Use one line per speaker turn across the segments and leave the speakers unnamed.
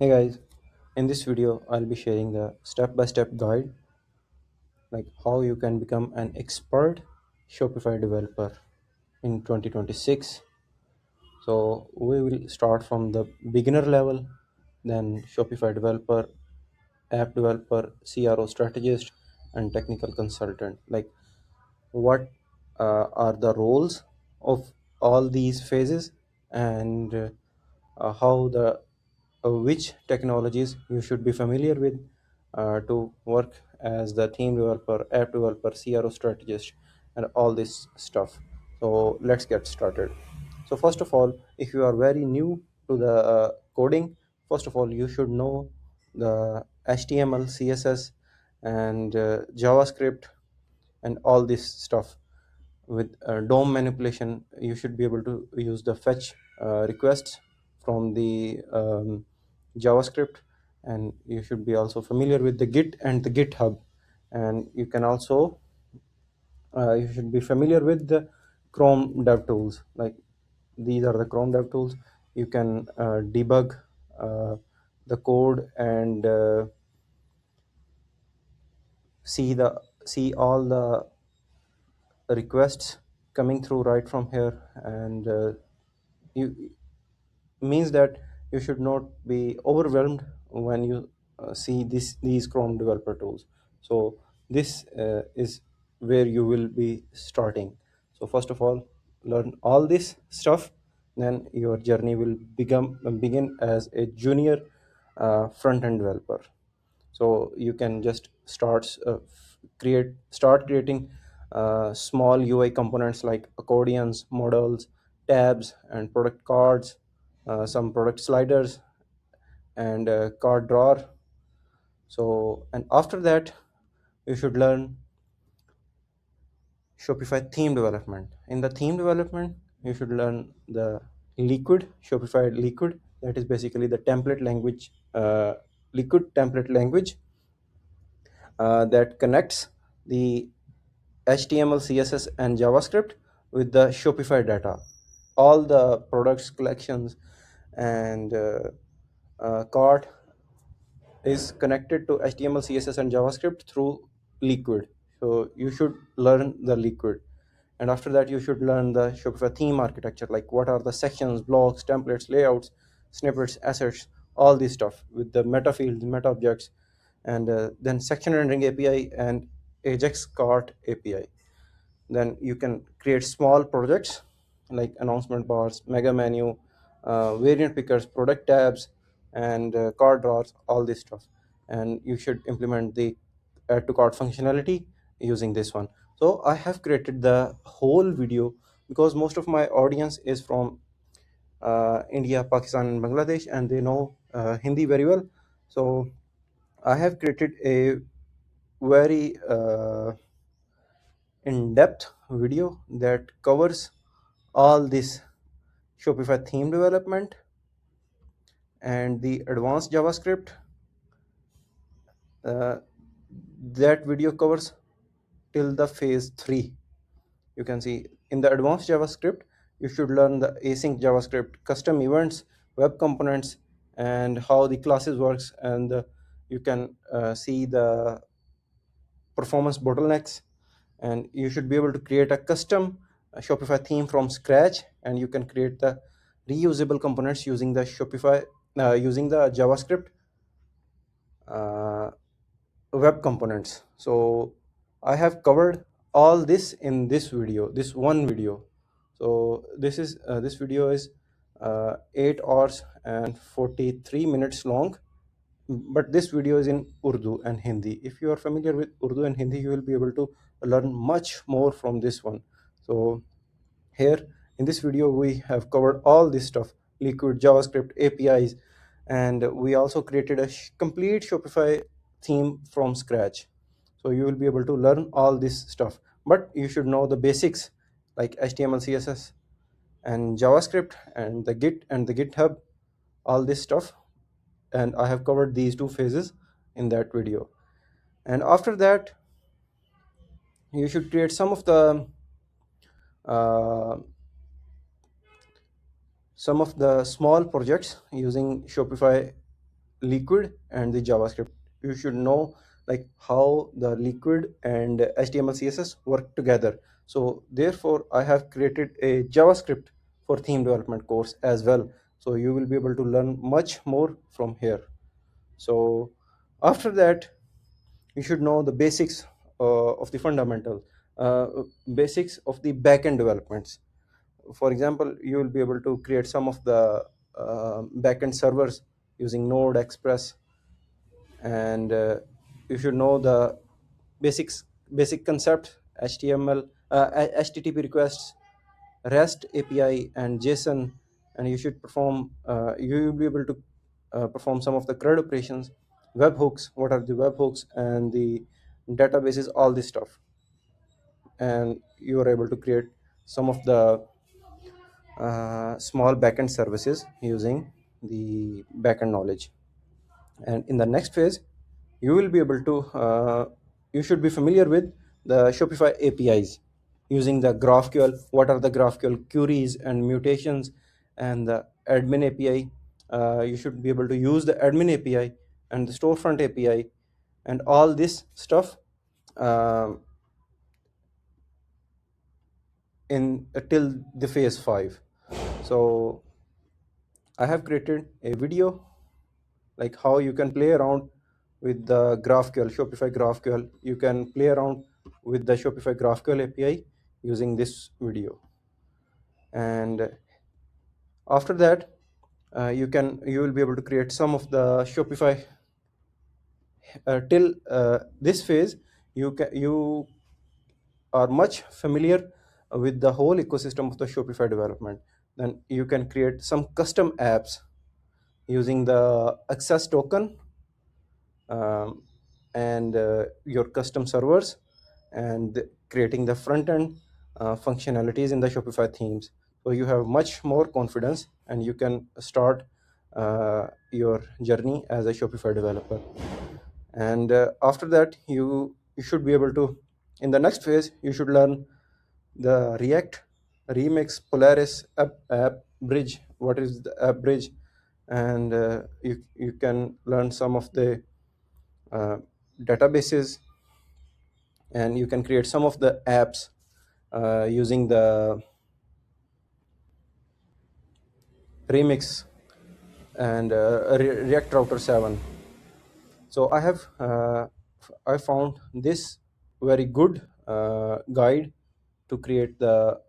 Hey guys, in this video I'll be sharing the step-by-step guide like how you can become an expert Shopify developer in 2026. So we will start from the beginner level, then Shopify developer, app developer, CRO strategist, and technical consultant. Like what are the roles of all these phases and how the which technologies you should be familiar with to work as the theme developer, app developer, CRO strategist, and all this stuff. So let's get started. So first of all, if you are very new to the coding, first of all you should know the HTML, CSS, and JavaScript, and all this stuff. With DOM manipulation, you should be able to use the fetch requests from the JavaScript, and you should be also familiar with the Git and the GitHub, and you can also you should be familiar with the Chrome dev tools. Like these are the Chrome dev tools. You can debug uh, the code and see all the requests coming through right from here, and you means that you should not be overwhelmed when you see these Chrome developer tools. So this is where you will be starting. So first of all, learn all this stuff, then your journey will begin as a junior front end developer. So you can just start creating small UI components like accordions, models, tabs, and product cards, some product sliders, and card drawer. So, and after that you should learn Shopify theme development. In the theme development, you should learn the Liquid, Shopify Liquid. That is basically the template language, Liquid template language that connects the HTML, CSS, and JavaScript with the Shopify data. All the products, collections, and cart is connected to HTML, CSS, and JavaScript through Liquid. So you should learn the Liquid. And after that, you should learn the Shopify theme architecture, like what are the sections, blocks, templates, layouts, snippets, assets, all this stuff with the meta fields, meta objects, and then section rendering API and Ajax Cart API. Then you can create small projects like announcement bars, mega menu, variant pickers, product tabs, and card drawers, all this stuff. And you should implement the add to cart functionality using this one. So I have created the whole video because most of my audience is from India, Pakistan, and Bangladesh, and they know Hindi very well. So I have created a very in-depth video that covers all this Shopify theme development and the advanced JavaScript. Uh, that video covers till the phase 3. You can see in the advanced JavaScript, you should learn the async JavaScript, custom events, web components, and how the classes works, and you can see the performance bottlenecks, and you should be able to create a custom Shopify theme from scratch, and you can create the reusable components using the Shopify using the JavaScript uh, web components. So I have covered all this in this video, this one video. So this video is 8 hours and 43 minutes long, but this video is in Urdu and Hindi. If you are familiar with Urdu and Hindi, you will be able to learn much more from this one. So here in this video, we have covered all this stuff: Liquid, JavaScript, APIs, and we also created a complete Shopify theme from scratch. So you will be able to learn all this stuff, but you should know the basics like HTML, CSS, and JavaScript, and the Git and the GitHub, all this stuff. And I have covered these two phases in that video. And after that, you should create uh, some of the small projects using Shopify liquid and the JavaScript. You should know like how the liquid and HTML CSS work together. So therefore I have created a JavaScript for theme development course as well, so you will be able to learn much more from here. So after that, you should know the basics of the fundamental basics of the backend developments. For example, you will be able to create some of the backend servers using Node, Express, and you should know the basic concept: HTML, HTTP requests, REST API, and JSON. And you should perform. You will be able to perform some of the CRUD operations, webhooks. What are the webhooks and the databases? All this stuff, and you are able to create some of the small backend services using the backend knowledge. And in the next phase, you will be able to you should be familiar with the Shopify APIs using the GraphQL. What are the GraphQL queries and mutations? And the admin API, you should be able to use the admin API and the storefront API and all this stuff um in till the phase 5. So I have created a video like how you can play around with the GraphQL, Shopify GraphQL. You can play around with the Shopify GraphQL API using this video. And after that, you will be able to create some of the Shopify till this phase. You are much familiar with the whole ecosystem of the Shopify development. Then you can create some custom apps using the access token, um, and your custom servers, and creating the front end functionalities in the Shopify themes. So you have much more confidence and you can start your journey as a Shopify developer. And after that, you should be able to, in the next phase, you should learn the React, Remix, Polaris, app Bridge. What is the app bridge? And you can learn some of the uh, databases, and you can create some of the apps using the Remix and React Router 7. So I found this very good guide to create the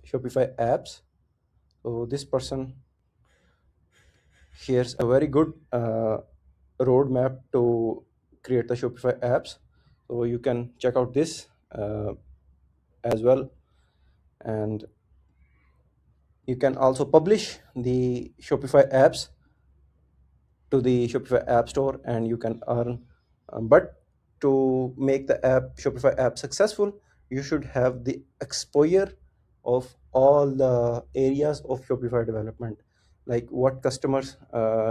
Shopify apps. So this person shares a very good roadmap to create the Shopify apps. So you can check out this as well. And you can also publish the Shopify apps to the Shopify App Store and you can earn. But to make the app Shopify app successful, you should have the exposure of all the areas of Shopify development, like what customers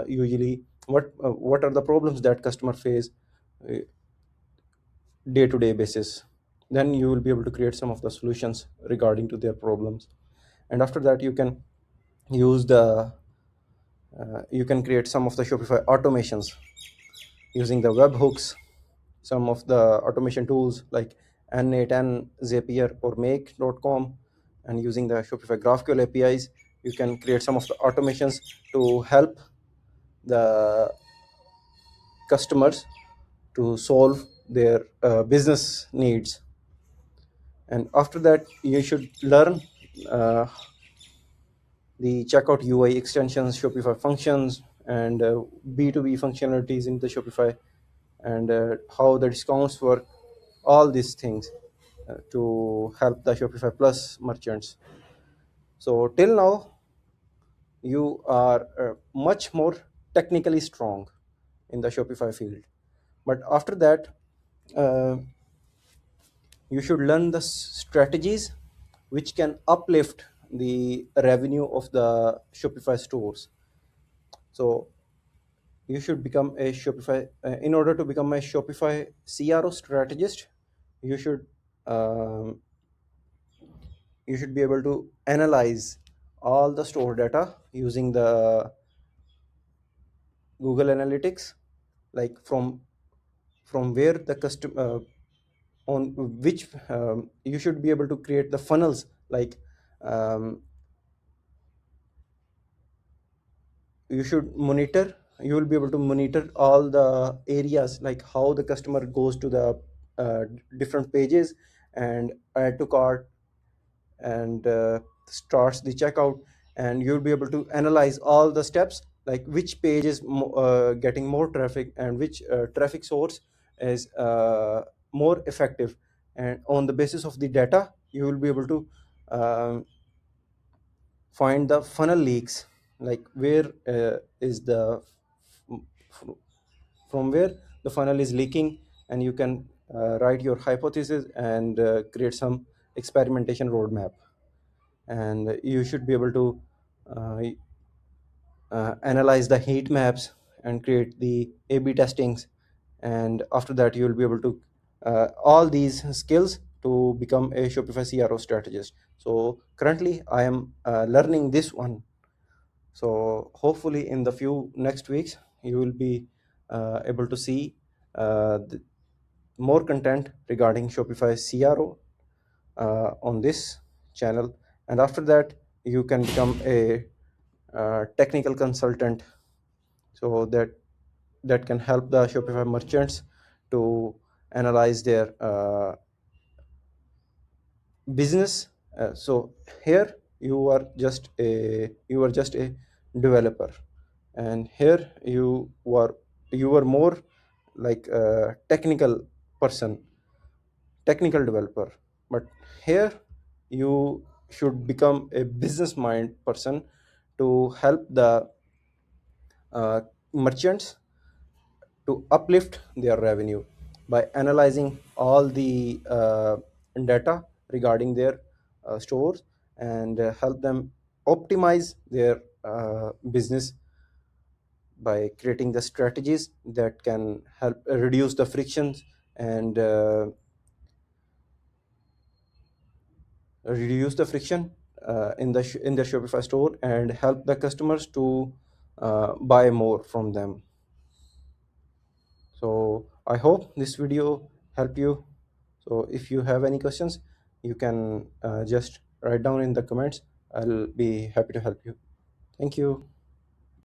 usually what are the problems that customer face day to day basis. Then you will be able to create some of the solutions regarding to their problems. And after that, use the you can create some of the Shopify automations using the webhooks, some of the automation tools like N8N, Zapier, or Make.com. And using the Shopify GraphQL APIs, you can create some of the automations to help the customers to solve their business needs. And after that, you should learn uh, the checkout UI extensions, Shopify functions, and B2B functionalities in the Shopify, and how the discounts work, all these things to help the Shopify Plus merchants. So till now, you are much more technically strong in the Shopify field. But after that, uh, you should learn the strategies which can uplift the revenue of the Shopify stores. So you should become a Shopify in order to become a Shopify CRO strategist. You should um, you should be able to analyze all the store data using the Google Analytics, like from where the customer on which you should be able to create the funnels, like um, you should monitor you will be able to monitor all the areas, like how the customer goes to the uh, different pages and add to cart and starts the checkout, and you'll be able to analyze all the steps, like which page is getting more traffic and which traffic source is more effective. And on the basis of the data, you will be able to um, find the funnel leaks, like where is the f- from where the funnel is leaking, and you can write your hypothesis and create some experimentation roadmap. And you should be able to uh, analyze the heat maps and create the A/B testings. And after that, you will be able to all these skills to become a Shopify CRO strategist. So currently, I am learning this one. So hopefully, in the few next weeks, you will be able to see more content regarding Shopify CRO on this channel. And after that, you can become a technical consultant, so that can help the Shopify merchants to analyze their business. So here you are just a developer, and here you are more like a person, technical developer. But here you should become a business mind person to help the uh, merchants to uplift their revenue by analyzing all the data regarding their stores, and help them optimize their business by creating the strategies that can help reduce the frictions and reduce the friction in their Shopify store, and help the customers to buy more from them. So I hope this video helped you. So if you have any questions, you can just write down in the comments. I'll be happy to help you. Thank you.